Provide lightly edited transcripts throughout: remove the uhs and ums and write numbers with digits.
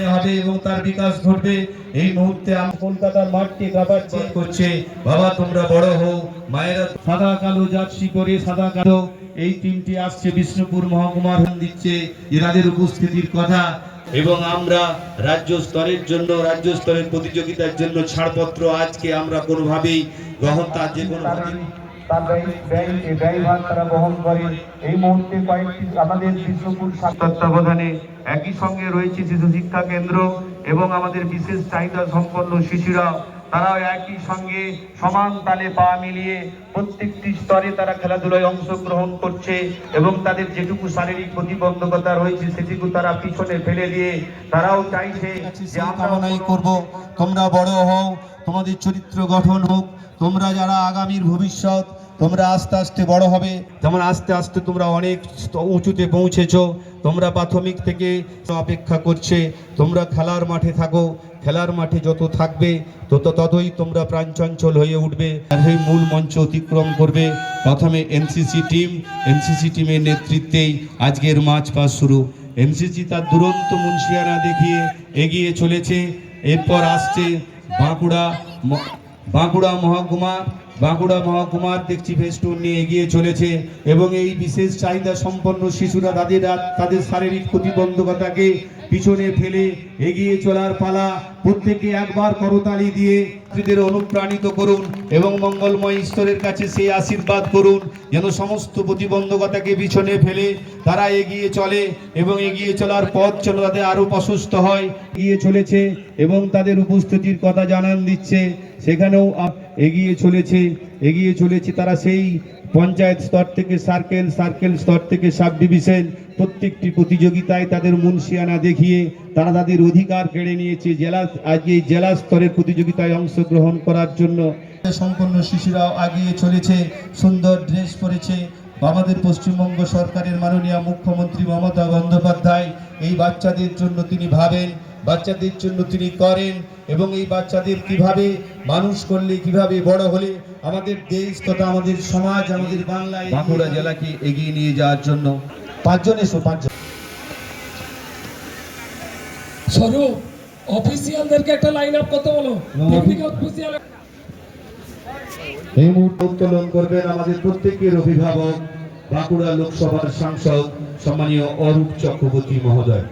সামনে হবে এবং তার বিকাশ ঘটবে। এই মুহূর্তে কলকাতার মাঠকে কাঁপাচ্ছে করছে, বাবা তোমরা বড় হও। মায়েরা সাদা কালো জার্সি করে, সাদা কালো এই টিমটি আসছে বিষ্ণুপুর মহকুমার দিচ্ছে এনাদের উপস্থিতির কথা। এবং আমরা রাজ্য স্তরের জন্য, রাজ্য স্তরের প্রতিযোগিতার জন্য ছাড়পত্র আজকে আমরা কোনোভাবেই গ্রহণতা যে কোনো ব্যয়ভার তারা বহন করে। এই মুহূর্তে কয়েকটি আমাদের বিষ্ণুপুর তত্ত্বাবধানে একই সঙ্গে রয়েছে শিশু শিক্ষা কেন্দ্র এবং আমাদের বিশেষ চাহিদা সম্পন্ন শিশুরা, তারাও একই সঙ্গে সমান তালে পা মিলিয়ে প্রত্যেকটি স্তরে তারা খেলাধুলায় অংশগ্রহণ করছে এবং তাদের যেটুকু শারীরিক প্রতিবন্ধকতা রয়েছে সেটুকু তারা পিছনে ফেলে দিয়ে তারাও চাইছে যে আমরাই করব, তোমরা বড় হও, তোমাদের চরিত্র গঠন হোক, তোমরা যারা আগামীর ভবিষ্যৎ, তোমরা আস্তে আস্তে বড় হবে। যেমন আস্তে আস্তে তোমরা অনেক উঁচুতে পৌঁছেছো, তোমরা প্রাথমিক থেকে অপেক্ষা করছে, তোমরা খেলার মাঠে থাকো, খেলার মাঠে যত থাকবে ততই তোমরা প্রাণচঞ্চল হয়ে উঠবে। সেই মূল মঞ্চ অতিক্রম করবে প্রথমে এনসিসি টিমের নেতৃত্বেই আজকের মার্চ পাস শুরু। এনসিসি তার দুরন্ত মুন্সিয়ানা দেখিয়ে এগিয়ে চলেছে। এরপর আসছে বাঁকুড়া মহকুমার দেখছি ফেস্টুন নিয়ে এগিয়ে চলেছে এবং এই বিশেষ চাহিদা সম্পন্ন শিশুরা তাদের শারীরিক প্রতিবন্ধকতাকে পিছনে ফেলে এগিয়ে চলার পালা। প্রত্যেকে একবার করতালি দিয়ে ছাত্রীদের অনুপ্রাণিত করুন এবং মঙ্গলময় ঈশ্বরের কাছে সেই আশীর্বাদ করুন যেন সমস্ত প্রতিবন্ধকতাকে পিছনে ফেলে তারা এগিয়ে চলে এবং এগিয়ে চলার পথ যেন তাদের আরো প্রশস্ত হয়। এগিয়ে চলেছে এবং তাদের উপস্থিতির কথা জানান দিচ্ছে, সেখানেও এগিয়ে চলেছে তারা সেই পঞ্চায়েত স্তর থেকে সার্কেল স্তর থেকে সাব ডিভিশন প্রত্যেকটি প্রতিযোগিতায় তাদের মুন্সিয়ানা দেখিয়ে তারা তাদের অধিকার কেড়ে নিয়েছে আজকে জেলা স্তরের প্রতিযোগিতায় অংশগ্রহণ করার জন্য। সম্পন্ন শিশুরাও এগিয়ে চলেছে, সুন্দর ড্রেস পরেছে। আমাদের পশ্চিমবঙ্গ সরকারের মাননীয় মুখ্যমন্ত্রী মমতা বন্দ্যোপাধ্যায় এই বাচ্চাদের জন্য তিনি ভাবেন, বাচ্চাদের জন্য তিনি করেন এবং এই বাচ্চাদের কিভাবে মানুষ করলে, কিভাবে বড় হলে আমাদের দেশ তথা আমাদের সমাজ, আমাদের বাংলায় বাঁকুড়া জেলাকে এগিয়ে নিয়ে যাওয়ার জন্য। পাঁচজন স্বরূপ অফিসিয়ালদেরকে একটা লাইন আপ করতে বলো। এই মুহূর্তে উত্তোলন করবেন আমাদের প্রত্যেকের অভিভাবক, বাঁকুড়া লোকসভার সাংসদ সম্মানীয় অরূপ চক্রবর্তী মহোদয়।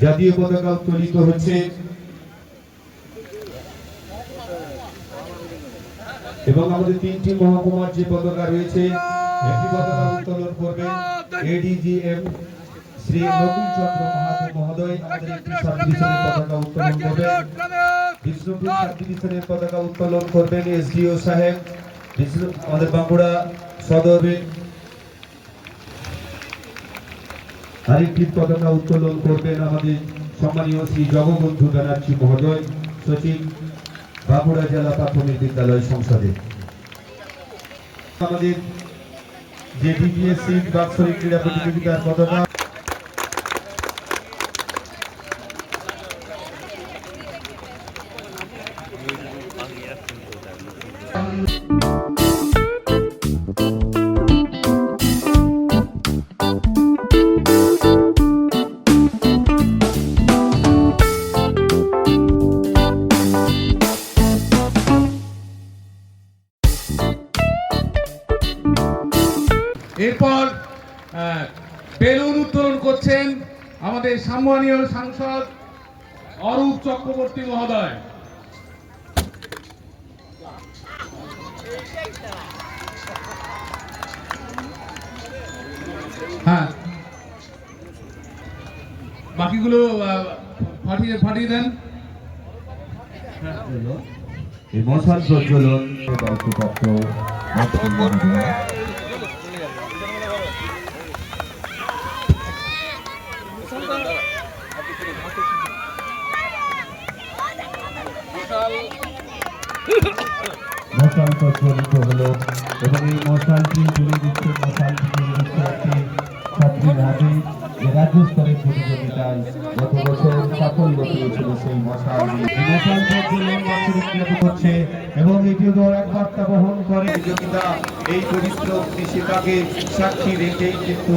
জাতীয় পতাকা উত্তোলিত হচ্ছে এবং আমাদের তিনটি মহকুমার যে পতাকা রয়েছে একটি পতাকা উত্তোলন করবেন এডিজিএম শ্রী নকুল চন্দ্র মাহাতো মহোদয়। আমাদের একটি সাব ডিভিশনের পতাকা উত্তোলন করবেন বিষ্ণুপুর সাব ডিভিশনের পতাকা উত্তোলন করবেন এসডিও সাহেব। আমাদের বাঁকুড়া সদরে আরেকটি পতাকা উত্তোলন করবেন আমাদের সম্মানীয় শ্রী জগবন্ধু ব্যানার্জি মহোদয়, সচিব বাঁকুড়া জেলা প্রাথমিক বিদ্যালয় সংসদে। আমাদের যে বিপিএসসি বাৎসরিক ক্রীড়া প্রতিযোগিতার পতাকা এরপর বেলুন উত্তোলন করছেন আমাদের সম্মানীয় সাংসদ অরূপ চক্রবর্তী মহোদয়। হ্যাঁ, বাকিগুলো ফাটিয়ে দেন। এই মশাল প্রজ্বলন মশাল প্রজ্বলিত হলো এবং এই মশালটি তুলে দিচ্ছে, মশালটি তুলে দিচ্ছে একটি ছাত্রীর হাতে। রাজ্য স্তরের প্রতিযোগিতায় গত বছর সাফল্য পেয়েছিল সেই মশাল প্রজ্বলন করছে এবং এটিও এক বার্তা বহন করে প্রতিযোগিতা। এই পবিত্র শিক্ষাকে সাক্ষী রেখেই কিন্তু